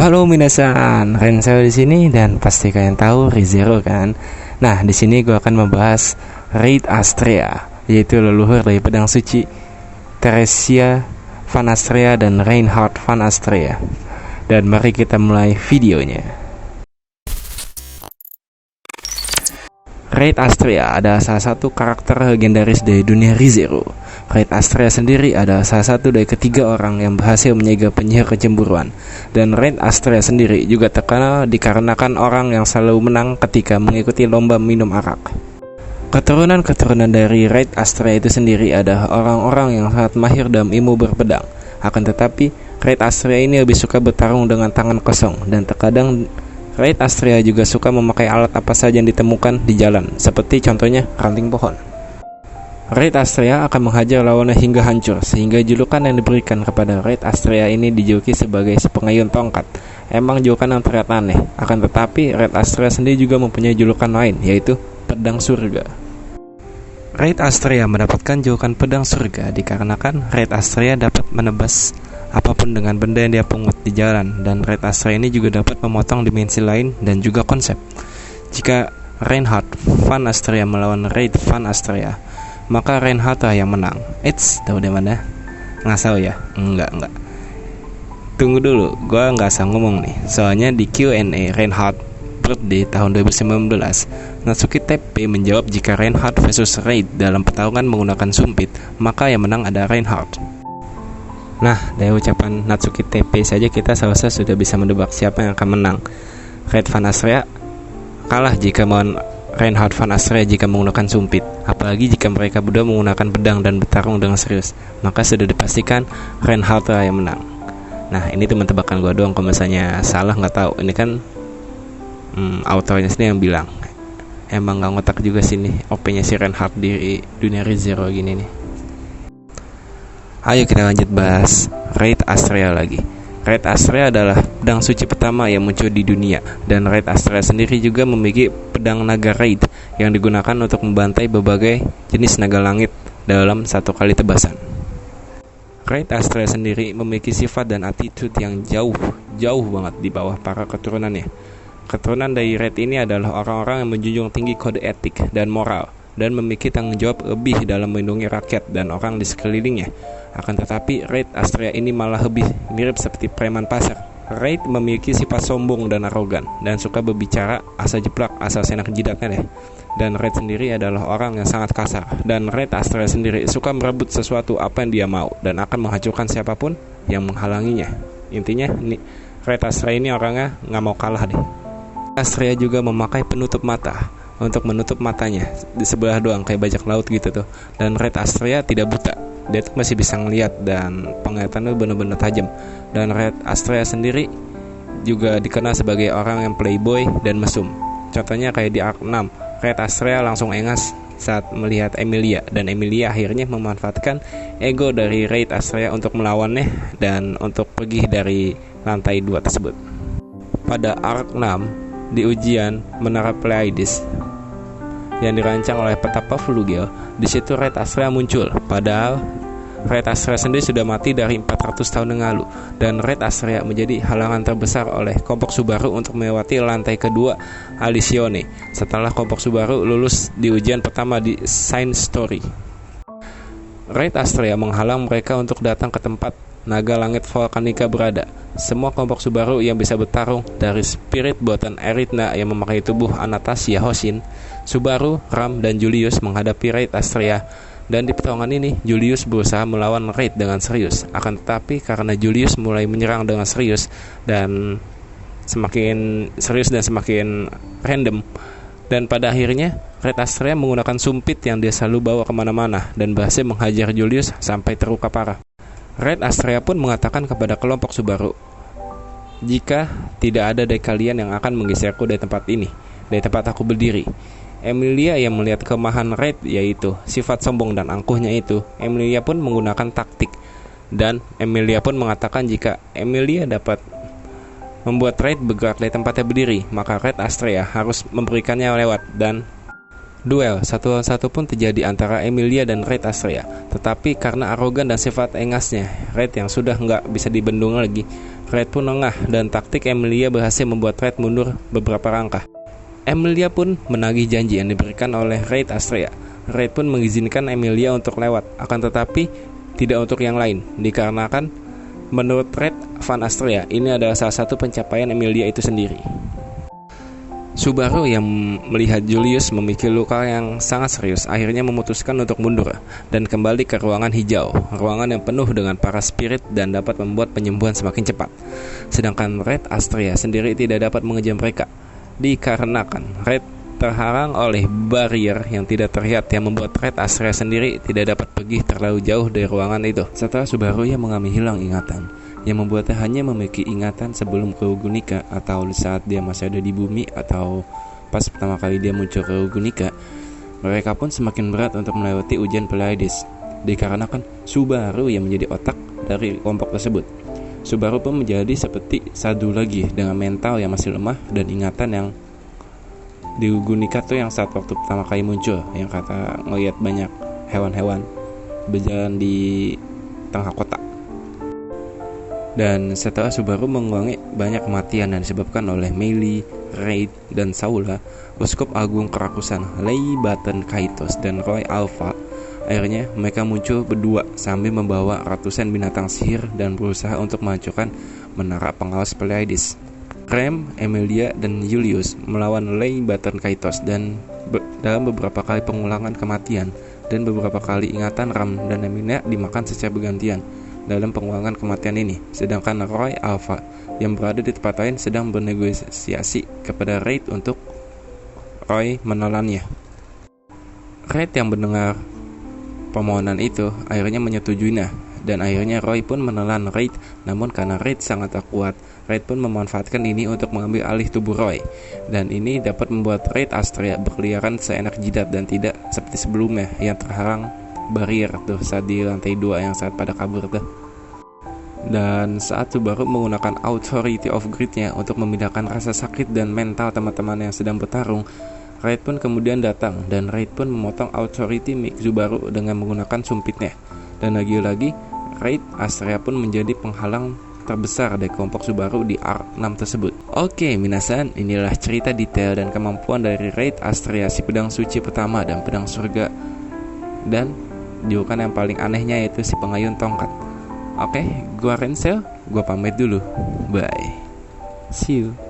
Halo minasan, Renzo di sini dan pasti kalian tahu ReZero kan. Nah, di sini gue akan membahas Raid Astrea, yaitu leluhur dari pedang suci Theresia van Astrea dan Reinhard van Astrea. Dan mari kita mulai videonya. Raid Astrea adalah salah satu karakter legendaris dari dunia ReZero. Raid Astrea sendiri adalah salah satu dari ketiga orang yang berhasil menyegel penyihir kecemburuan. Dan Raid Astrea sendiri juga terkenal dikarenakan orang yang selalu menang ketika mengikuti lomba minum arak. Keturunan dari Raid Astrea itu sendiri adalah orang-orang yang sangat mahir dalam ilmu berpedang. Akan tetapi, Raid Astrea ini lebih suka bertarung dengan tangan kosong, dan terkadang Raid Astrea juga suka memakai alat apa saja yang ditemukan di jalan, seperti contohnya ranting pohon. Raid Astrea akan menghajar lawannya hingga hancur, sehingga julukan yang diberikan kepada Raid Astrea ini dijuluki sebagai sepengayun tongkat. Emang julukan yang terlihat aneh, akan tetapi Raid Astrea sendiri juga mempunyai julukan lain, yaitu pedang surga. Raid Astrea mendapatkan julukan pedang surga dikarenakan Raid Astrea dapat menebas apapun dengan benda yang dia pungut di jalan, dan Raid Astrea ini juga dapat memotong dimensi lain dan juga konsep. Jika Reinhard van Astrea melawan Raid van Astrea, maka Reinhard lah yang menang. Tahu dari mana? Ngasal ya? Enggak. Tunggu dulu, gua nggak asal ngomong nih. Soalnya di Q&A Reinhard Birthday tahun 2019, Natsuki TP menjawab jika Reinhard versus Raid dalam pertarungan menggunakan sumpit, maka yang menang ada Reinhard. Nah, dari ucapan Natsuki TP saja kita seharusnya sudah bisa mendebak siapa yang akan menang. Raid van Astrea kalah jika melawan Reinhard van Astrea jika menggunakan sumpit. Apalagi jika mereka berdua menggunakan pedang dan bertarung dengan serius, maka sudah dipastikan Reinhard lah yang menang. Nah, ini teman tebakan gue doang. Kalau misalnya salah nggak tahu. Ini kan autornya sendiri yang bilang. Emang nggak ngotak juga sih nih OP-nya si Reinhard di dunia ReZero gini nih. Ayo kita lanjut bahas Raid Astrea lagi. Raid Astrea adalah pedang suci pertama yang muncul di dunia, dan Raid Astrea sendiri juga memiliki pedang naga Raid yang digunakan untuk membantai berbagai jenis naga langit dalam satu kali tebasan. Raid Astrea sendiri memiliki sifat dan attitude yang jauh banget di bawah para keturunannya. Keturunan dari Raid ini adalah orang-orang yang menjunjung tinggi kode etik dan moral, dan memiliki tanggung jawab lebih dalam melindungi rakyat dan orang di sekelilingnya. Akan tetapi, Raid Astrea ini malah lebih mirip seperti preman pasar. Raid memiliki sifat sombong dan arogan, dan suka berbicara asal jeplak, asal senak jidatnya deh. Dan Raid sendiri adalah orang yang sangat kasar. Dan Raid Astrea sendiri suka merebut sesuatu apa yang dia mau, dan akan menghancurkan siapapun yang menghalanginya. Intinya, Raid Astrea ini orangnya gak mau kalah deh. Astrea juga memakai penutup mata untuk menutup matanya di sebelah doang, kayak bajak laut gitu tuh. Dan Raid Astrea tidak buta, dia tuh masih bisa ngelihat dan penglihatannya benar-benar tajam. Dan Raid Astrea sendiri juga dikenal sebagai orang yang playboy dan mesum. Contohnya kayak di Arc 6, Raid Astrea langsung engas saat melihat Emilia, dan Emilia akhirnya memanfaatkan ego dari Raid Astrea untuk melawannya dan untuk pergi dari lantai 2 tersebut. Pada Arc 6 di ujian Menara Pleiades yang dirancang oleh petapa Flugel, di situ Raid Astrea muncul. Padahal Raid Astrea sendiri sudah mati dari 400 tahun yang lalu, dan Raid Astrea menjadi halangan terbesar oleh kelompok Subaru untuk melewati lantai kedua Alisione setelah kelompok Subaru lulus di ujian pertama di Science Story. Raid Astrea menghalang mereka untuk datang ke tempat naga langit Volcanica berada. Semua kelompok Subaru yang bisa bertarung, dari spirit buatan Eridna yang memakai tubuh Anastasia Hoshin, Subaru, Ram, dan Julius menghadapi Raid Astrea. Dan di pertarungan ini, Julius berusaha melawan Raid dengan serius. Akan tetapi karena Julius mulai menyerang dengan serius dan semakin random, dan pada akhirnya Raid Astrea menggunakan sumpit yang dia selalu bawa kemana-mana dan berhasil menghajar Julius sampai terluka parah. Raid Astrea pun mengatakan kepada kelompok Subaru, jika tidak ada dari kalian yang akan menggeserku dari tempat ini, dari tempat aku berdiri. Emilia yang melihat kelemahan Raid, yaitu sifat sombong dan angkuhnya itu, Emilia pun menggunakan taktik. Dan Emilia pun mengatakan jika Emilia dapat membuat Raid bergerak dari tempatnya berdiri, maka Raid Astrea harus memberikannya lewat. Dan Duel satu-satu pun terjadi antara Emilia dan Raid Astrea. Tetapi karena arogan dan sifat engasnya Raid yang sudah nggak bisa dibendung lagi, Raid pun lengah dan taktik Emilia berhasil membuat Raid mundur beberapa langkah. Emilia pun menagih janji yang diberikan oleh Raid Astrea. Raid pun mengizinkan Emilia untuk lewat, akan tetapi tidak untuk yang lain, dikarenakan menurut Raid Van Astrea ini adalah salah satu pencapaian Emilia itu sendiri. Subaru yang melihat Julius memiliki luka yang sangat serius akhirnya memutuskan untuk mundur dan kembali ke ruangan hijau, ruangan yang penuh dengan para spirit dan dapat membuat penyembuhan semakin cepat. Sedangkan Raid Astrea sendiri tidak dapat mengejar mereka, dikarenakan Raid terhalang oleh barrier yang tidak terlihat yang membuat Raid Astrea sendiri tidak dapat pergi terlalu jauh dari ruangan itu. Setelah Subaru yang mengalami hilang ingatan, yang membuatnya hanya memiliki ingatan sebelum ke Rugunica atau saat dia masih ada di bumi atau pas pertama kali dia muncul ke Rugunica, mereka pun semakin berat untuk melewati ujian Pleiades, dikarenakan Subaru yang menjadi otak dari kelompok tersebut. Subaru pun menjadi seperti Sadu lagi dengan mental yang masih lemah dan ingatan yang di Rugunica tuh yang saat waktu pertama kali muncul, yang kata ngelihat banyak hewan-hewan berjalan di tengah kota. Dan setelah Subaru mengulangi banyak kematian yang disebabkan oleh Meili, Raid, dan Saula, Uskup Agung Kerakusan Lei Baten Kaitos dan Roy Alpha, akhirnya mereka muncul berdua sambil membawa ratusan binatang sihir dan berusaha untuk menghancurkan menara pengawas Pleiades. Rem, Emilia, dan Julius melawan Lei Baten Kaitos dan dalam beberapa kali pengulangan kematian dan beberapa kali ingatan Ram dan Emilia dimakan secara bergantian dalam pengulangan kematian ini, sedangkan Roy Alpha yang berada di tempat lain sedang bernegosiasi kepada Raid untuk Roy menelannya. Raid yang mendengar permohonan itu akhirnya menyetujuinya, dan akhirnya Roy pun menelan Raid. Namun karena Raid sangat kuat, Raid pun memanfaatkan ini untuk mengambil alih tubuh Roy, dan ini dapat membuat Raid Astrea berkeliaran seenak jidat dan tidak seperti sebelumnya yang terhalang barrier tuh saat di lantai 2 yang saat pada kabur tuh. Dan saat Subaru menggunakan Authority of Greed-nya untuk memindahkan rasa sakit dan mental teman-teman yang sedang bertarung, Raid pun kemudian datang dan Raid pun memotong Authority milik Subaru dengan menggunakan sumpitnya. Dan lagi-lagi Raid Astrea pun menjadi penghalang terbesar dari kelompok Subaru di Arc 6 tersebut. Oke, minasan, inilah cerita detail dan kemampuan dari Raid Astrea, si pedang suci pertama dan pedang surga, dan julukan yang paling anehnya yaitu si pengayun tongkat. Oke, gua Rensel, gua pamit dulu. Bye. See you.